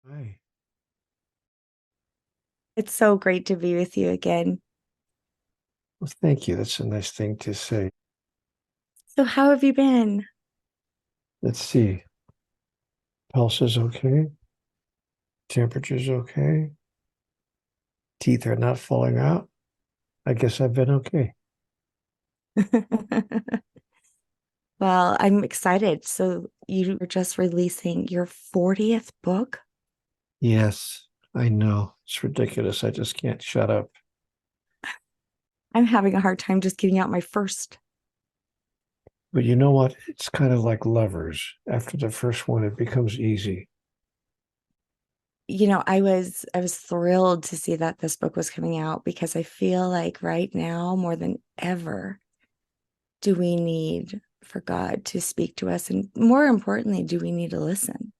Hi. It's so great to be with you again. Well, thank you. That's a nice thing to say. So, how have you been? Let's see. Pulse is okay. Temperature's okay. Teeth are not falling out. I guess I've been okay. Well, I'm excited. So, you were just releasing your 40th book? Yes, I know. It's ridiculous. I just can't shut up. I'm having a hard time just getting out my first. But you know what? It's kind of like lovers. After the first one, it becomes easy. I was thrilled to see that this book was coming out because I feel like right now more than ever do we need for God to speak to us, and more importantly, do we need to listen?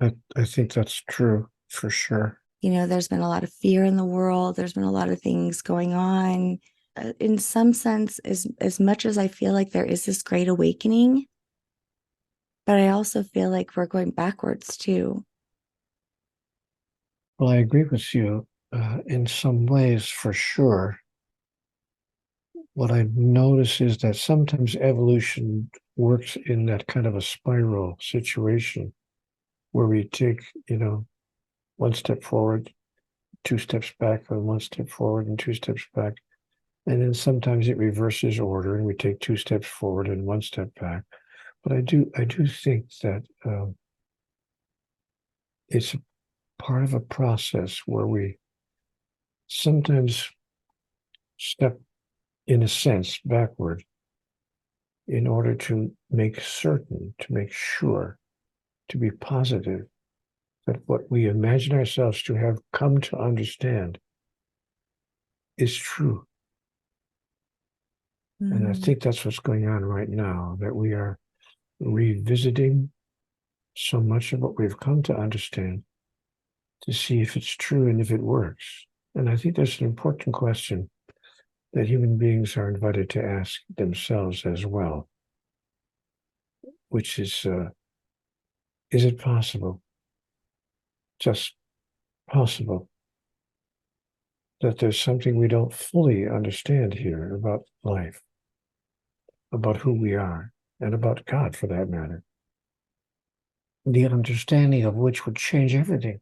I think that's true for sure. There's been a lot of fear in the world. There's been a lot of things going on. In some sense, as much as I feel like there is this great awakening, but I also feel like we're going backwards too. Well, I agree with you in some ways for sure. What I notice is that sometimes evolution works in that kind of a spiral situation where we take, one step forward, two steps back, and one step forward and two steps back. And then sometimes it reverses order and we take two steps forward and one step back. But I do think that it's part of a process where we sometimes step, in a sense, backward in order to make certain, to make sure, to be positive that what we imagine ourselves to have come to understand is true. And I Mm. think that's what's going on right now, that we are revisiting so much of what we've come to understand to see if it's true and if it works. And I think that's an important question that human beings are invited to ask themselves as well, which is it possible, just possible, that there's something we don't fully understand here about life, about who we are, and about God for that matter, the understanding of which would change everything.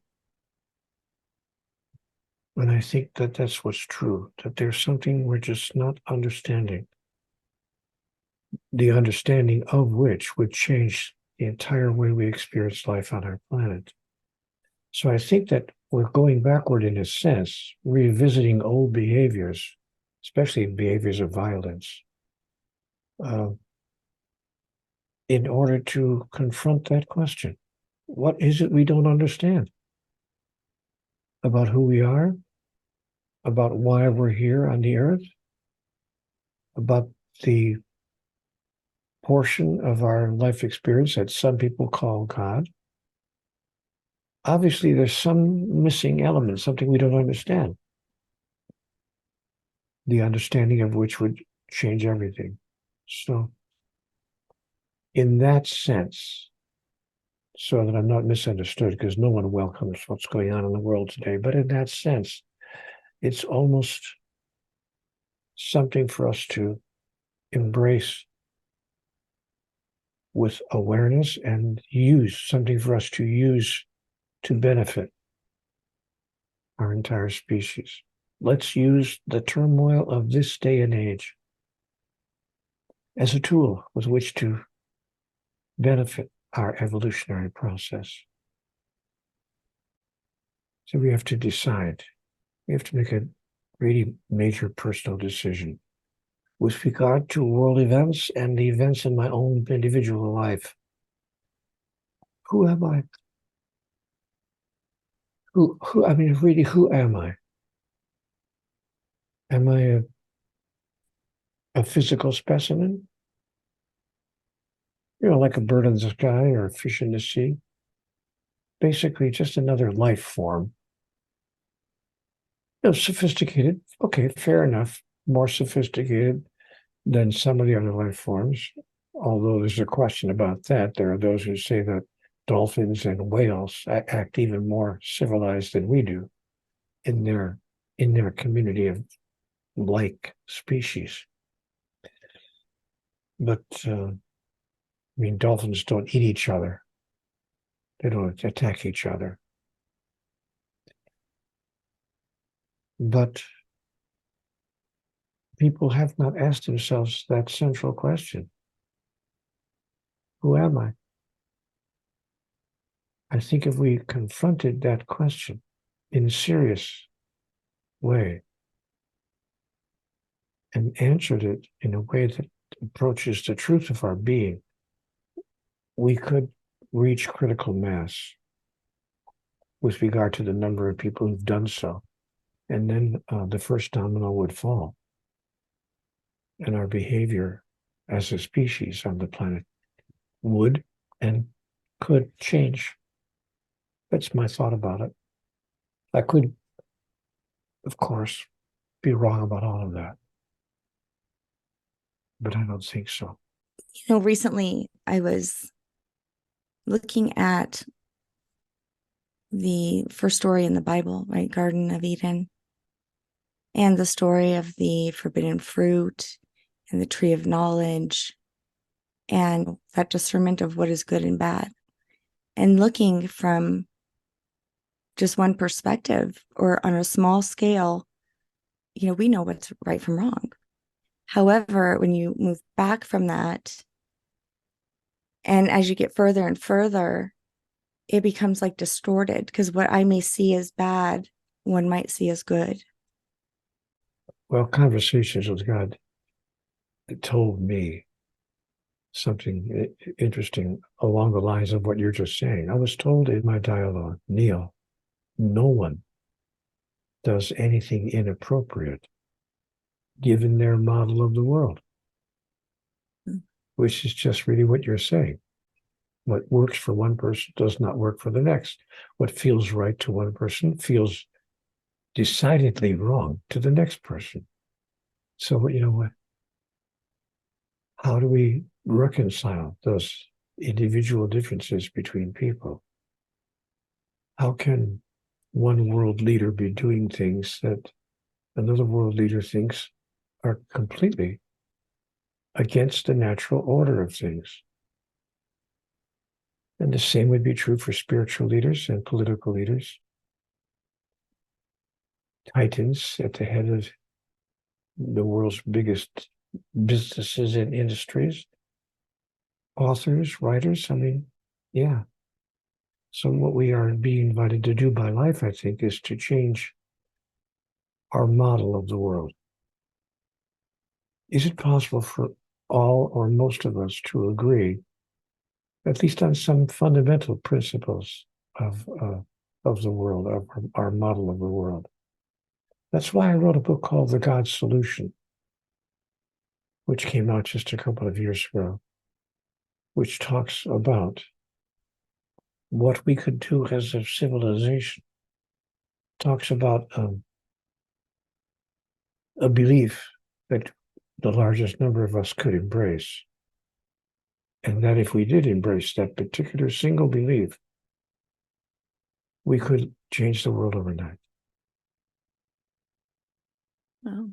And I think that that's what's true, that there's something we're just not understanding, the understanding of which would change the entire way we experience life on our planet. So I think that we're going backward in a sense, revisiting old behaviors, especially behaviors of violence, uh, in order to confront that question. What is it we don't understand about who we are, about why we're here on the earth, about the portion of our life experience that some people call God? Obviously, there's some missing element, something we don't understand, the understanding of which would change everything. So, in that sense, so that I'm not misunderstood, because no one welcomes what's going on in the world today, but in that sense, it's almost something for us to embrace with awareness and use, something for us to use to benefit our entire species. Let's use the turmoil of this day and age as a tool with which to benefit our evolutionary process. So we have to decide. We have to make a really major personal decision with regard to world events and the events in my own individual life. Who am I? I mean, really, who am I? Am I a physical specimen? Like a bird in the sky or a fish in the sea? Basically, just another life form. Sophisticated. Okay, fair enough. More sophisticated than some of the other life forms. Although there's a question about that. There are those who say that dolphins and whales act even more civilized than we do in their community of like species. But I mean, dolphins don't eat each other. They don't attack each other. But people have not asked themselves that central question. Who am I? I think if we confronted that question in a serious way and answered it in a way that approaches the truth of our being, we could reach critical mass with regard to the number of people who've done so. And then the first domino would fall. And our behavior as a species on the planet would and could change. That's my thought about it. I could, of course, be wrong about all of that, but I don't think so. You know, recently I was looking at the first story in the Bible, right? Garden of Eden, and the story of the forbidden fruit and the tree of knowledge and that discernment of what is good and bad. And looking from just one perspective or on a small scale, you know, we know what's right from wrong. However, when you move back from that, and as you get further and further, it becomes like distorted, because what I may see as bad, one might see as good. Well, conversations with God told me something interesting along the lines of what you're just saying. I was told in my dialogue, Neale, no one does anything inappropriate given their model of the world, which is just really what you're saying. What works for one person does not work for the next. What feels right to one person feels decidedly wrong to the next person. So, you know, how do we reconcile those individual differences between people? How can one world leader be doing things that another world leader thinks are completely against the natural order of things? And the same would be true for spiritual leaders and political leaders. Titans at the head of the world's biggest businesses and industries, authors, writers. I mean, yeah. So what we are being invited to do by life, I think, is to change our model of the world. Is it possible for all or most of us to agree, at least on some fundamental principles of the world, of our model of the world? That's why I wrote a book called The God Solution, which came out just a couple of years ago, which talks about what we could do as a civilization, talks about a belief that the largest number of us could embrace. And that if we did embrace that particular single belief, we could change the world overnight. Oh.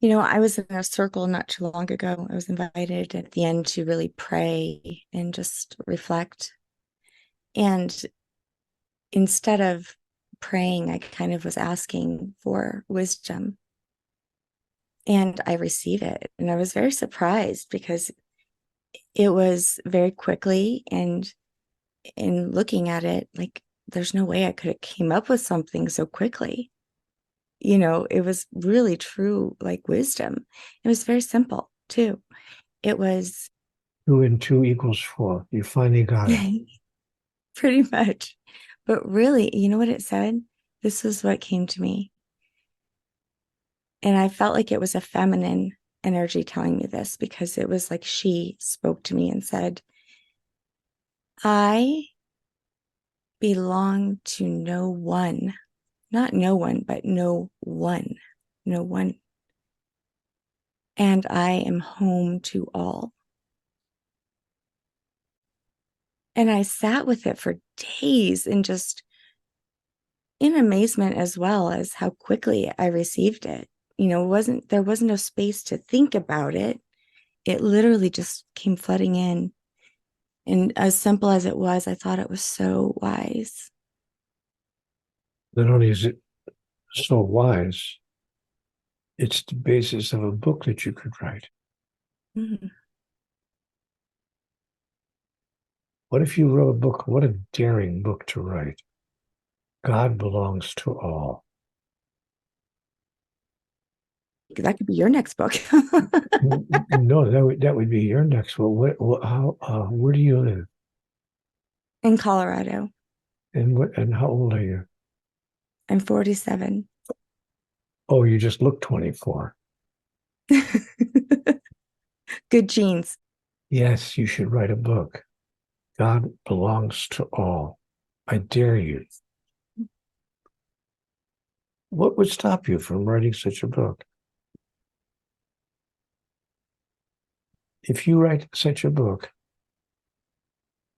You know, I was in a circle not too long ago. I was invited at the end to really pray and just reflect. And instead of praying, I kind of was asking for wisdom. And I received it. And I was very surprised because it was very quickly, and in looking at it, like, there's no way I could have came up with something so quickly. You know, it was really true, like, wisdom. It was very simple too. It was 2 and 2 equals 4. You finally got it. pretty much. But really, you know what it said? This is what came to me. And I felt like it was a feminine energy telling me this, because it was like she spoke to me and said, I belong to no one, not no one, but no one, no one. And I am home to all. And I sat with it for days and just in amazement as well as how quickly I received it. There wasn't no space to think about it. It literally just came flooding in. And as simple as it was, I thought it was so wise. Not only is it so wise, it's the basis of a book that you could write. Mhm. What if you wrote a book? What a daring book to write. God belongs to all. That could be your next book. No, that would be your next one. Where do you live? In Colorado. And how old are you? I'm 47. Oh, you just look 24. Good genes. Yes, you should write a book. God belongs to all. I dare you. What would stop you from writing such a book? If you write such a book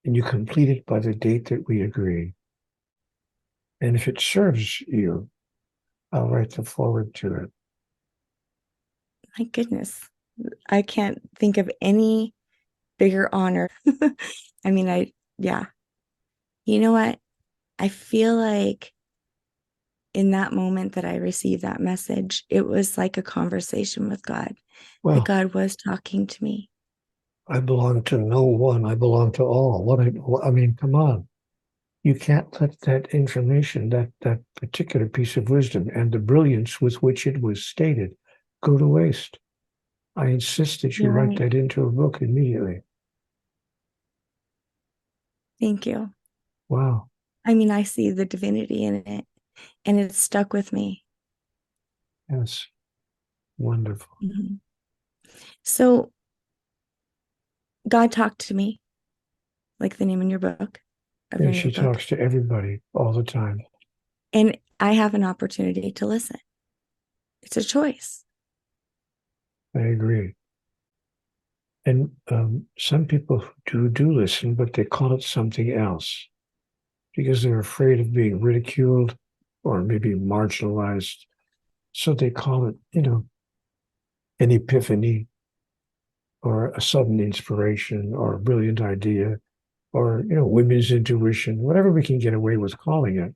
and you complete it by the date that we agree, and if it serves you, I'll write the foreword to it. My goodness. I can't think of any bigger honor. I mean, yeah. You know what? I feel like in that moment that I received that message, it was like a conversation with God, that Well, God was talking to me. I belong to no one. I belong to all. I mean, come on. You can't let that information, that particular piece of wisdom and the brilliance with which it was stated go to waste. I insist that you You're write right. that into a book immediately. Thank you. Wow. I mean, I see the divinity in it and it's stuck with me. Yes. Wonderful. Mhm. So God talked to me, like the name in your book, of And your new she book. talks to everybody all the time. And I have an opportunity to listen. It's a choice. I agree. And some people do listen, but they call it something else because they're afraid of being ridiculed or maybe marginalized. So they call it, an epiphany or a sudden inspiration or a brilliant idea or, women's intuition, whatever we can get away with calling it.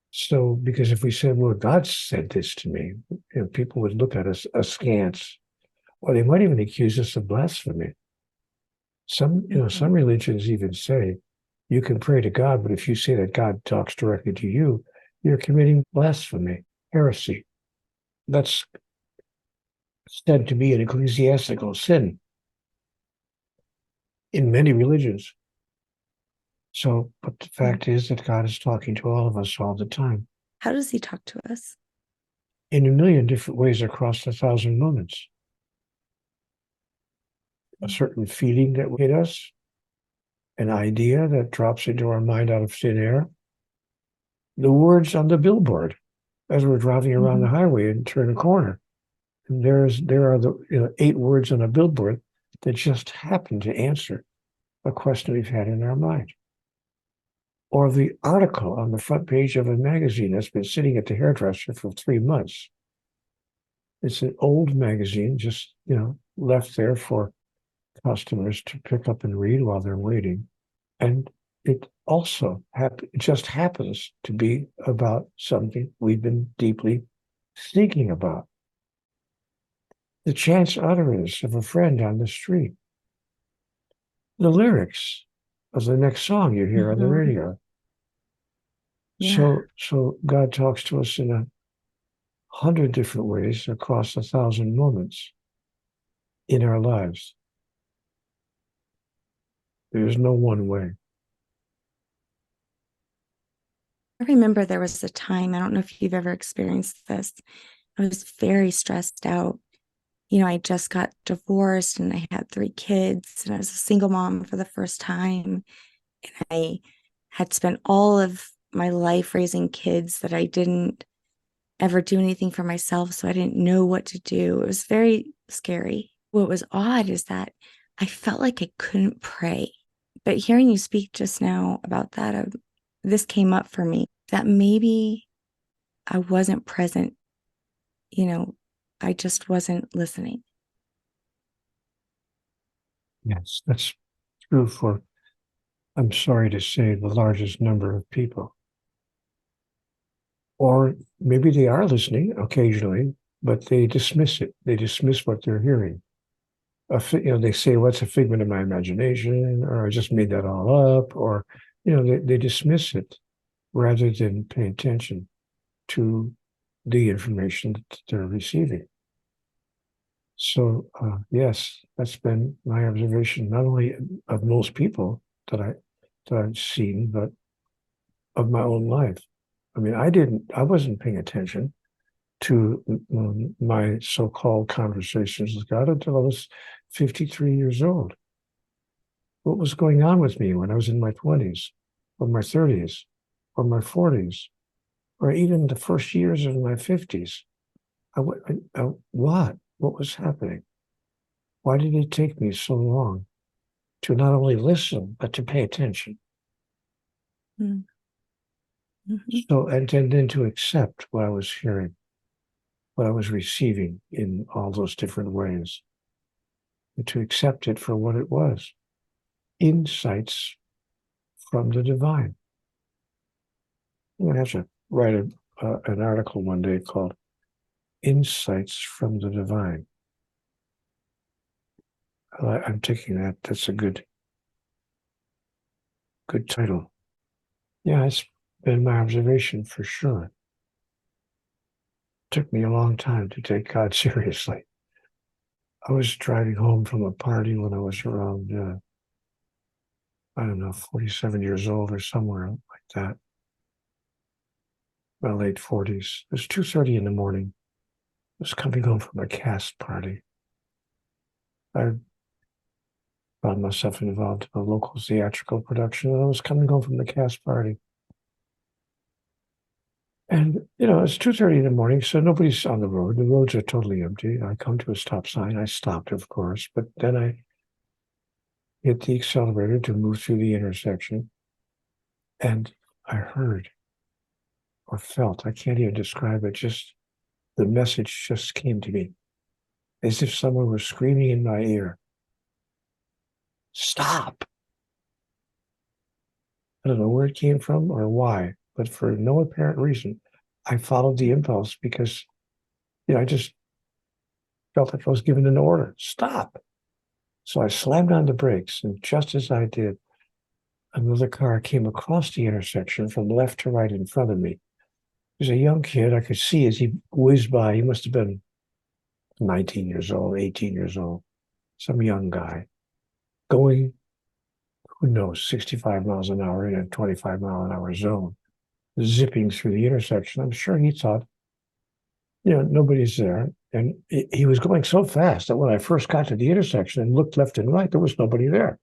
So, because if we said, well, God said this to me, people would look at us askance, or they might even accuse us of blasphemy. Some Mhm. religions even say you can pray to God, but if you say that God talks directly to you, you're committing blasphemy, heresy. That's said to be an ecclesiastical sin in many religions. So, but the fact is that God is talking to all of us all the time How does he talk to us? in a million different ways across 1,000 moments. A certain feeling that hit us, an idea that drops into our mind out of thin air, the words on the billboard as we're driving around the Mhm. highway and turn a corner. And there are the 8 words on a billboard that just happen to answer a question we've had in our mind. Or the article on the front page of a magazine that's been sitting at the hairdresser for 3 months. It's an old magazine, just left there for customers to pick up and read while they're waiting. And it also just happens to be about something we've been deeply thinking about. The chance utterance of a friend on the street, the lyrics of the next song you hear on the Mhm. radio. Yeah. So God talks to us in 100 different ways across 1,000 moments in our lives. There's no one way. I remember there was a time, I don't know if you've ever experienced this. I was very stressed out. I just got divorced and I had 3 kids and I was a single mom for the first time. I had spent all of my life raising kids that I didn't ever do anything for myself. So I didn't know what to do. It was very scary. What was odd is that I felt like I couldn't pray. But hearing you speak just now about that, this came up for me that maybe I wasn't present, I just wasn't listening. Yes, that's true for, I'm sorry to say, the largest number of people. Or maybe they are listening occasionally, but they dismiss it. They dismiss what they're hearing. They say, "What's a figment of my imagination?" Or "I just made that all up," or they dismiss it rather than pay attention to the information that they're receiving. So yes, that's been my observation, not only of most people that I've seen, but of my own life. I mean, I wasn't paying attention to my so-called conversations with God until I was 53 years old. What was going on with me when I was in my 20s or my 30s or my 40s or even the first years of my 50s? What was happening? Why did it take me so long to not only listen, but to pay attention? Mm-hmm. So, and then to accept what I was hearing, what I was receiving in all those different ways, and to accept it for what it was, insights from the divine. I'm going to have to write an article one day called Insights from the Divine. I'm taking that. That's a good title. Yeah, it's been my observation for sure. It took me a long time to take God seriously. I was driving home from a party when I was around, I don't know, 47 years old or somewhere like that. My late 40s. It was 2:30 in the morning. I was coming home from a cast party. I found myself involved in a local theatrical production, and I was coming home from the cast party. And, it's 2:30 in the morning, so nobody's on the road. The roads are totally empty. I come to a stop sign. I stopped, of course, but then I hit the accelerator to move through the intersection. And I heard or felt, I can't even describe it, just the message just came to me as if someone was screaming in my ear, "Stop." I don't know where it came from or why, but for no apparent reason, I followed the impulse because, I just felt like I was given an order, "Stop." So I slammed on the brakes, and just as I did, another car came across the intersection from left to right in front of me. He was a young kid. I could see as he whizzed by. He must have been 19 years old, 18 years old, some young guy going, who knows, 65 miles an hour in a 25-mile-an-hour zone, zipping through the intersection. I'm sure he thought, nobody's there. And he was going so fast that when I first got to the intersection and looked left and right, there was nobody there.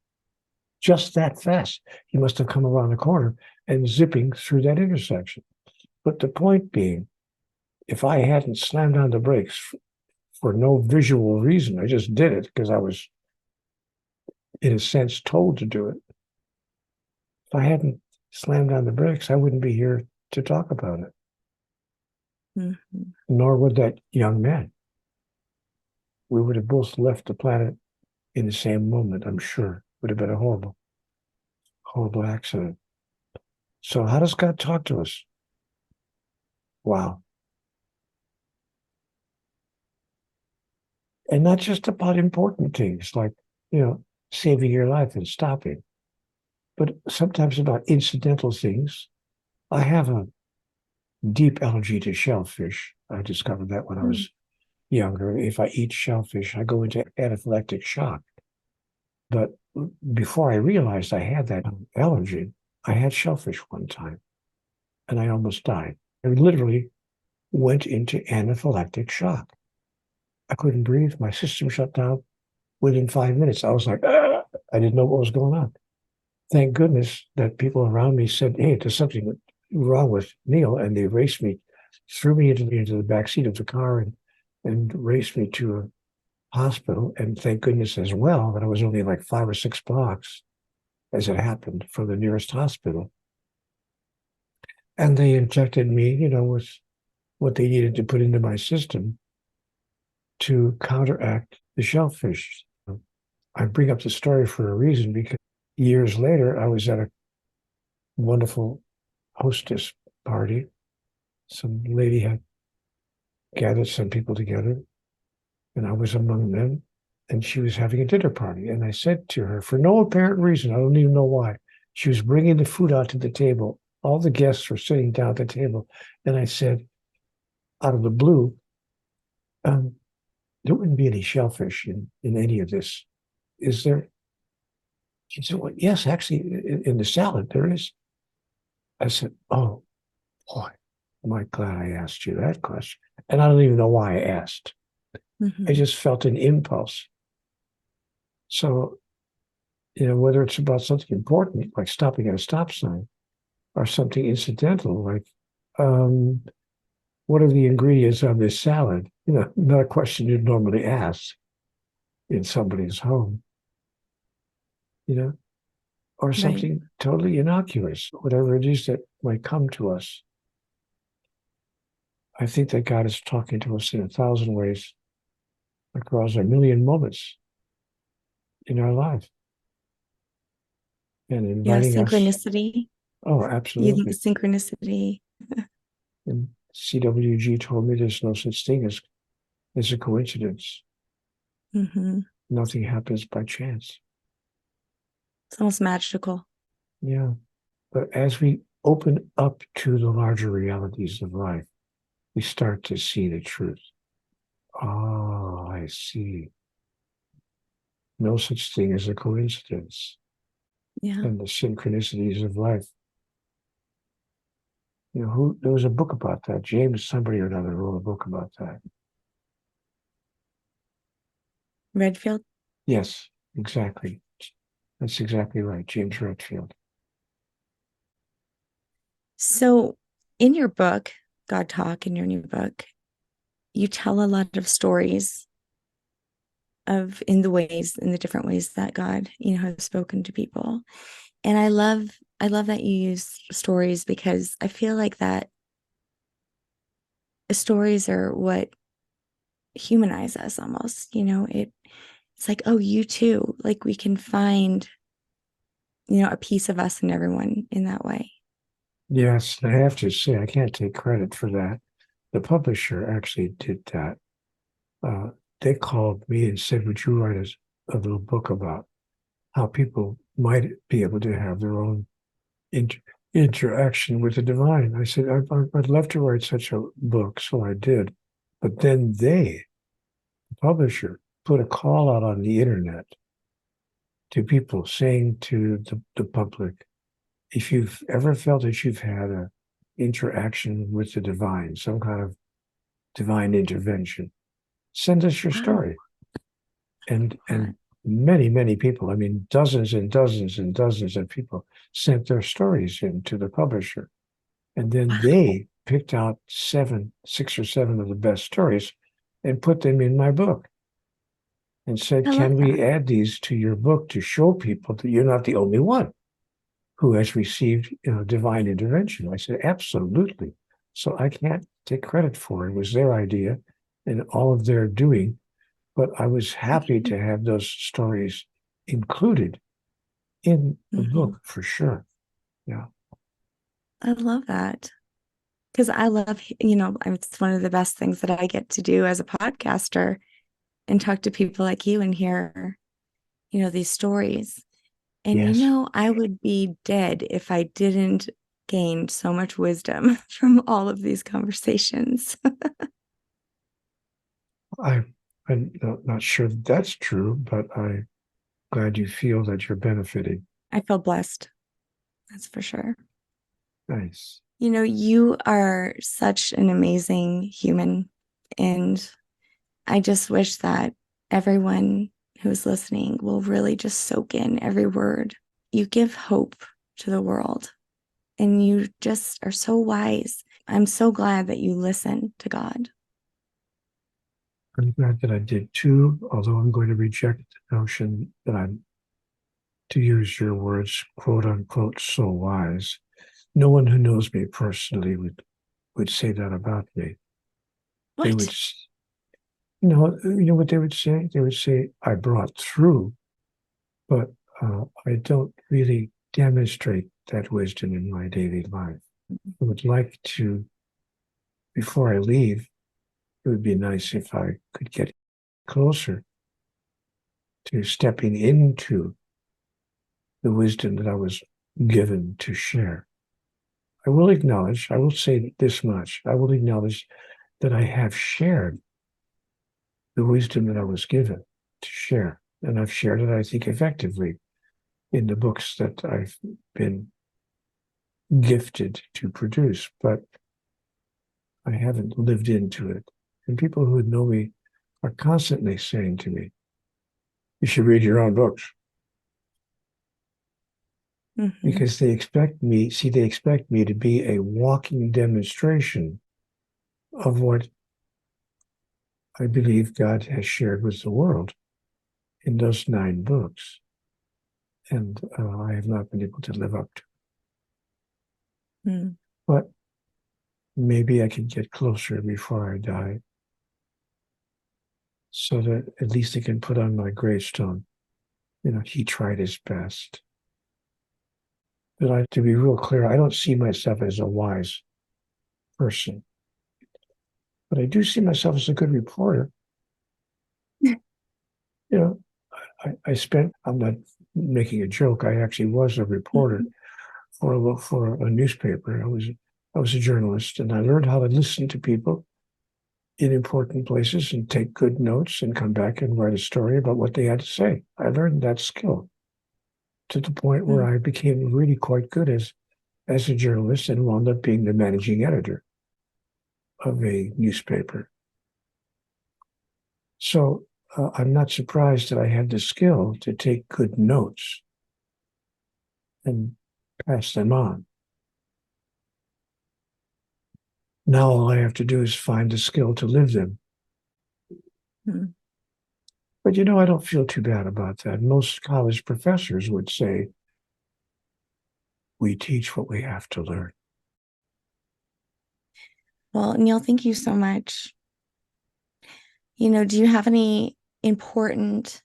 Just that fast. He must have come around the corner and zipping through that intersection. But the point being, if I hadn't slammed on the brakes for no visual reason, I just did it because I was, in a sense, told to do it. If I hadn't slammed on the brakes, I wouldn't be here to talk about it. Mm-hmm. Nor would that young man. We would have both left the planet in the same moment, I'm sure. Would have been a horrible, horrible accident. So how does God talk to us? Wow. And not just about important things like, saving your life and stopping, but sometimes about incidental things. I have a deep allergy to shellfish. I discovered that when I was younger. If I eat shellfish, I go into anaphylactic shock. But before I realized I had that allergy, I had shellfish one time and I almost died. I literally went into anaphylactic shock. I couldn't breathe. My system shut down within 5 minutes. I was like, ah! I didn't know what was going on. Thank goodness that people around me said, "Hey, there's something wrong with Neale," and they raced me, threw me into the back seat of the car and raced me to a hospital. And thank goodness as well that I was only like 5 or 6 blocks as it happened, from the nearest hospital. And they injected me, with what they needed to put into my system to counteract the shellfish. I bring up the story for a reason, because years later, I was at a wonderful hostess party. Some lady had gathered some people together, and I was among them. And she was having a dinner party. And I said to her, for no apparent reason, I don't even know why, she was bringing the food out to the table. All the guests were sitting down at the table. And I said, out of the blue, there wouldn't be any shellfish in any of this, is there? She said, well, yes, actually, in the salad, there is. I said, oh, boy, am I glad I asked you that question. And I don't even know why I asked. I just felt an impulse. So, whether it's about something important, like stopping at a stop sign, or something incidental, like, what are the ingredients of this salad? Not a question you'd normally ask in somebody's home, or something totally innocuous, whatever it is that might come to us. I think that God is talking to us in 1,000 ways across a million moments in our life, and inviting us. Synchronicity. Oh, You absolutely. think synchronicity. And CWG told me there's no such thing as a coincidence. Nothing happens by chance. It's almost magical. Yeah. But as we open up to the larger realities of life, we start to see the truth. Oh, I see. No such thing as a coincidence. Yeah. And the synchronicities of life. There was a book about that. James, somebody or another, wrote a book about that. Redfield? Yes, exactly. That's exactly right. James Redfield. So in your book, GodTalk, in your new book, you tell a lot of stories in the different ways that God, has spoken to people. And I love that you use stories, because I feel like that stories are what humanize us almost. It's like, oh, you too. Like, we can find, a piece of us in everyone in that way. Yes, I have to say, I can't take credit for that. The publisher actually did that. They called me and said, would you write a little book about how people might be able to have their own interaction with the divine? I said, I'd love to write such a book, so I did. But then the publisher, put a call out on the internet to people, saying to the public, if you've ever felt that you've had an interaction with the divine, some kind of divine intervention, send us your story. And many, many people, I mean, dozens and dozens and dozens of people sent their stories in to the publisher. And then they picked out 6 or 7 of the best stories and put them in my book and said, can we add these to your book to show people that you're not the only one who has received divine intervention? I said, absolutely. So I can't take credit for it. It was their idea and all of their doing. But I was happy to have those stories included in the book, for sure. Yeah. I love that. Because I love, it's one of the best things that I get to do as a podcaster, and talk to people like you and hear, these stories. And, yes. I would be dead if I didn't gain so much wisdom from all of these conversations. I'm not sure that's true, but I'm glad you feel that you're benefiting. I feel blessed. That's for sure. Nice. You are such an amazing human. And I just wish that everyone who's listening will really just soak in every word. You give hope to the world, and you just are so wise. I'm so glad that you listen to God. I'm glad that I did too, although I'm going to reject the notion that I'm to use your words, quote unquote, so wise. No one who knows me personally would say that about me. They would, What? you know what they would say? They would say, I brought through, but I don't really demonstrate that wisdom in my daily life. I would like to, before I leave, it would be nice if I could get closer to stepping into the wisdom that I was given to share. I will say this much, I will acknowledge that I have shared the wisdom that I was given to share. And I've shared it, I think, effectively in the books that I've been gifted to produce, but I haven't lived into it. And people who know me are constantly saying to me, you should read your own books. Because they expect me to be a walking demonstration of what I believe God has shared with the world in those 9 books. And I have not been able to live up to it. Mm. But maybe I can get closer before I die so that at least I can put on my gravestone, he tried his best. But to be real clear, I don't see myself as a wise person. But I do see myself as a good reporter. You know, I'm not making a joke. I actually was a reporter for a newspaper. I was a journalist, and I learned how to listen to people in important places and take good notes and come back and write a story about what they had to say. I learned that skill to the point where I became really quite good as a journalist and wound up being the managing editor of a newspaper. So I'm not surprised that I had the skill to take good notes and pass them on. Now all I have to do is find the skill to live them. Mm. But I don't feel too bad about that. Most college professors would say, we teach what we have to learn. Well, Neale, thank you so much. Do you have any important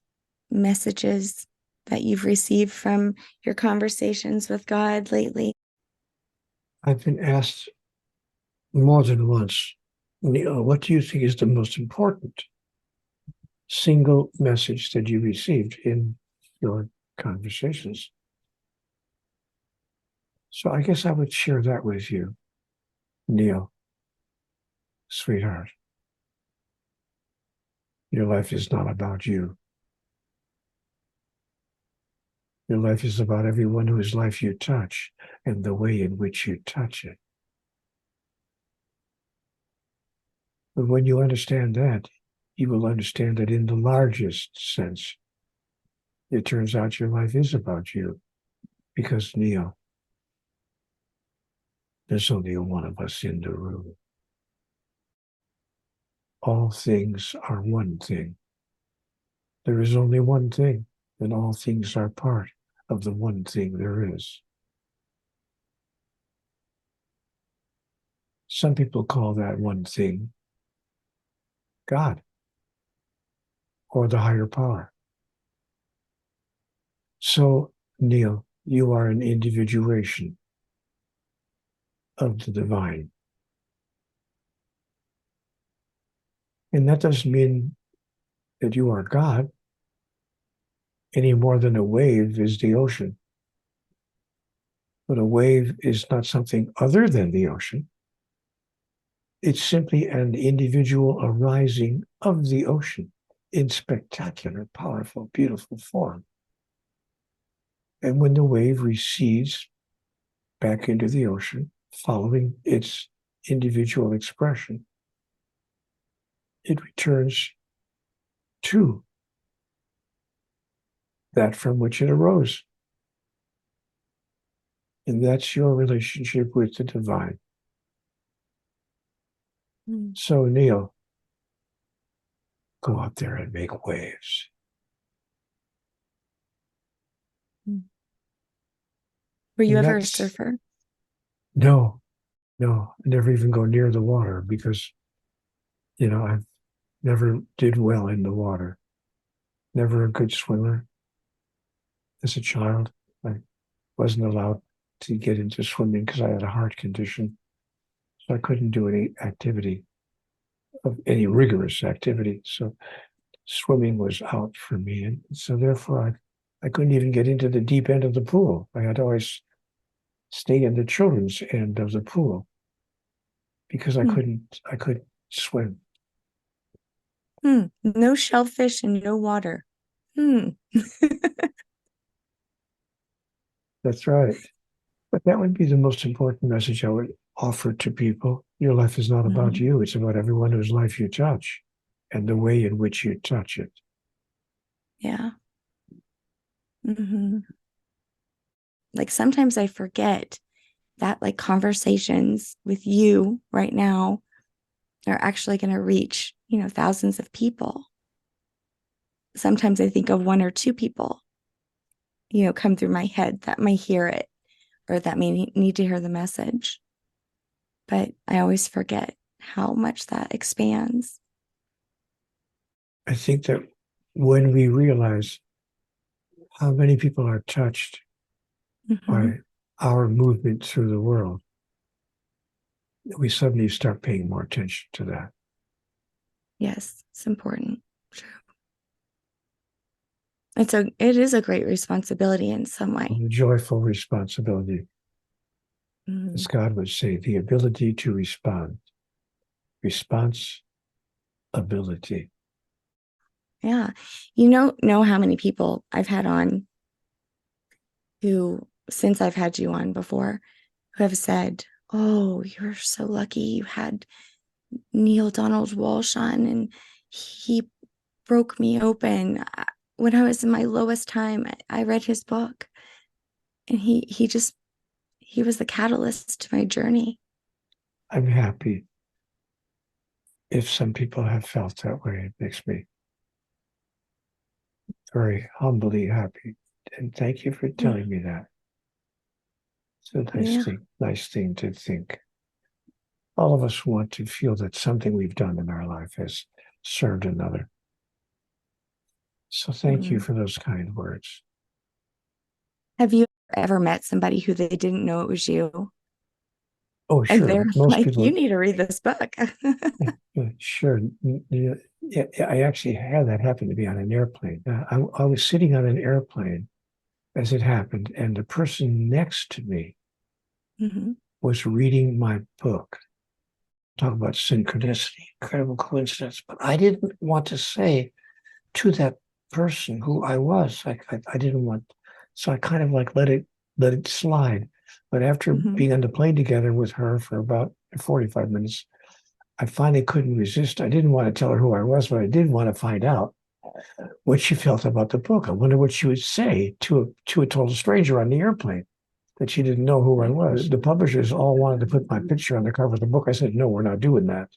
messages that you've received from your conversations with God lately? I've been asked more than once, what do you think is the most important single message that you received in your conversations? So I guess I would share that with you, Neale, sweetheart. Your life is not about you. Your life is about everyone whose life you touch and the way in which you touch it. But when you understand that, you will understand that in the largest sense, it turns out your life is about you. Because, Neale, there's only one of us in the room. All things are one thing. There is only one thing, and all things are part of the one thing there is. Some people call that one thing God or the higher power. So, Neale, you are an individuation of the divine. And that doesn't mean that you are God any more than a wave is the ocean. But a wave is not something other than the ocean. It's simply an individual arising of the ocean in spectacular, powerful, beautiful form. And when the wave recedes back into the ocean, following its individual expression, it returns to that from which it arose. And that's your relationship with the divine. So, Neale, go out there and make waves. Were you And ever a that's surfer? no, no, I never even go near the water because, I never did well in the water. Never a good swimmer. As a child, I wasn't allowed to get into swimming because I had a heart condition. So I couldn't do any activity of any rigorous activity. So swimming was out for me. And so therefore I couldn't even get into the deep end of the pool. I had to always stay in the children's end of the pool because Hmm. I couldn't swim. Hmm. No shellfish and no water. Hmm. That's right. But that would be the most important message I would offer to people. Your life is not about Mhm. you. It's about everyone whose life you touch and the way in which you touch it. Yeah. Hmm. Like sometimes I forget that like conversations with you right now are actually going to reach, thousands of people. Sometimes I think of one or two people, come through my head that may hear it or that may need to hear the message. But I always forget how much that expands. I think that when we realize how many people are touched Hmm. by our movement through the world, we suddenly start paying more attention to that. Yes, it's important. True. It is a great responsibility in some way. A joyful responsibility, as Mhm. God would say, the ability to respond, responsibility. Yeah. You know how many people I've had on who, since I've had you on before, who have said, "Oh, you're so lucky you had Neale Donald Walsch on, and he broke me open. When I was in my lowest time, I read his book, and he was the catalyst to my journey." I'm happy if some people have felt that way. It makes me very humbly happy. And thank you for Mm. telling me that. It's a Yeah. nice thing to think. All of us want to feel that something we've done in our life has served another. So thank you Mm. for those kind words. Have you ever met somebody who they didn't know it was you? Oh, And sure. they're Most like, people, "You need to read this book." sure. Yeah, I actually had that happen to me on an airplane. I was sitting on an airplane as it happened, and the person next to me Hmm. was reading my book. Talk about synchronicity, incredible coincidence. But I didn't want to say to that person who I was. I didn't want, so I kind of like let it slide. But after Hmm. being on the plane together with her for about 45 minutes, I finally couldn't resist. I didn't want to tell her who I was, but I did want to find out what she felt about the book. I wonder what she would say to a total stranger on the airplane that she didn't know who I was. The publishers all wanted to put my picture on the cover of the book. I said, no, we're not doing that.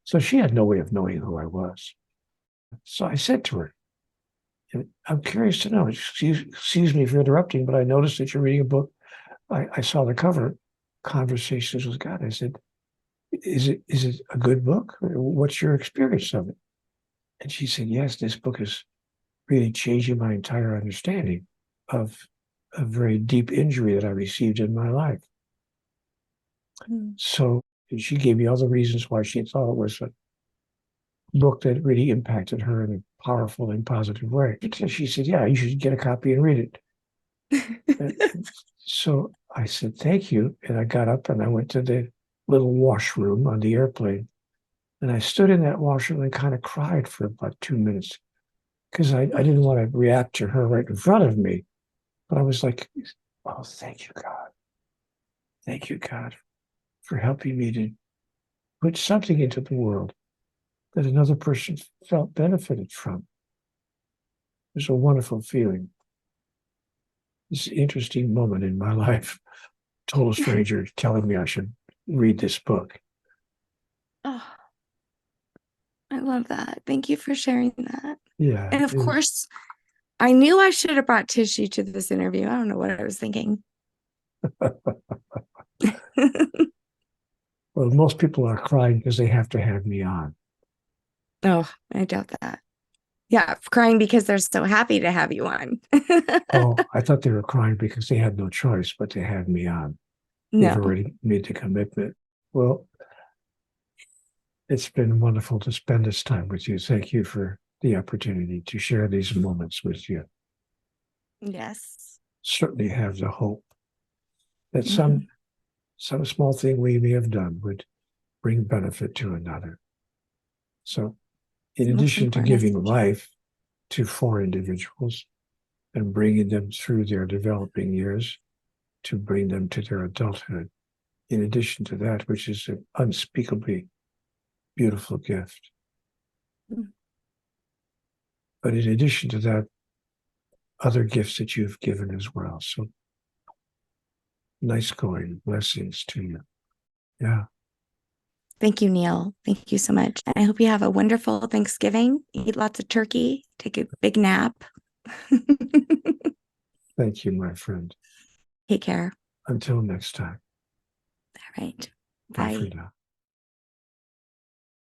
So she had no way of knowing who I was. So I said to her, I'm curious to know, excuse me for interrupting, but I noticed that you're reading a book. I saw the cover, Conversations with God. I said, is it a good book? What's your experience of it? And she said, yes, this book is really changing my entire understanding of a very deep injury that I received in my life. So she gave me all the reasons why she thought it was a book that really impacted her in a powerful and positive way. So she said, yeah, you should get a copy and read it. And so I said, thank you. And I got up and I went to the little washroom on the airplane. And I stood in that washroom and kind of cried for about 2 minutes because I didn't want to react to her right in front of me. But I was like, oh, thank you, God. Thank you, God, for helping me to put something into the world that another person felt benefited from. It was a wonderful feeling. This interesting moment in my life. Total stranger telling me I should read this book. Oh, I love that. Thank you for sharing that. Yeah, And of it was course, I knew I should have brought tissue to this interview. I don't know what I was thinking. Well, most people are crying because they have to have me on. Oh, I doubt that. Yeah, crying because they're so happy to have you on. Oh, I thought they were crying because they had no choice but to have me on. They've No, already made the commitment. Well, it's been wonderful to spend this time with you. Thank you for the opportunity to share these moments with you. yes. Certainly have the hope that Mhm. some small thing we may have done would bring benefit to another. So, in It's most addition to important giving message. life to 4 individuals and bringing them through their developing years to bring them to their adulthood, in addition to that, which is an unspeakably beautiful gift. Mm. But in addition to that, other gifts that you've given as well. So nice going. Blessings to you. Yeah. Thank you, Neale. Thank you so much. I hope you have a wonderful Thanksgiving. Eat lots of turkey. Take a big nap. Thank you, my friend. Take care. Until next time. All right. Bye for Bye. now.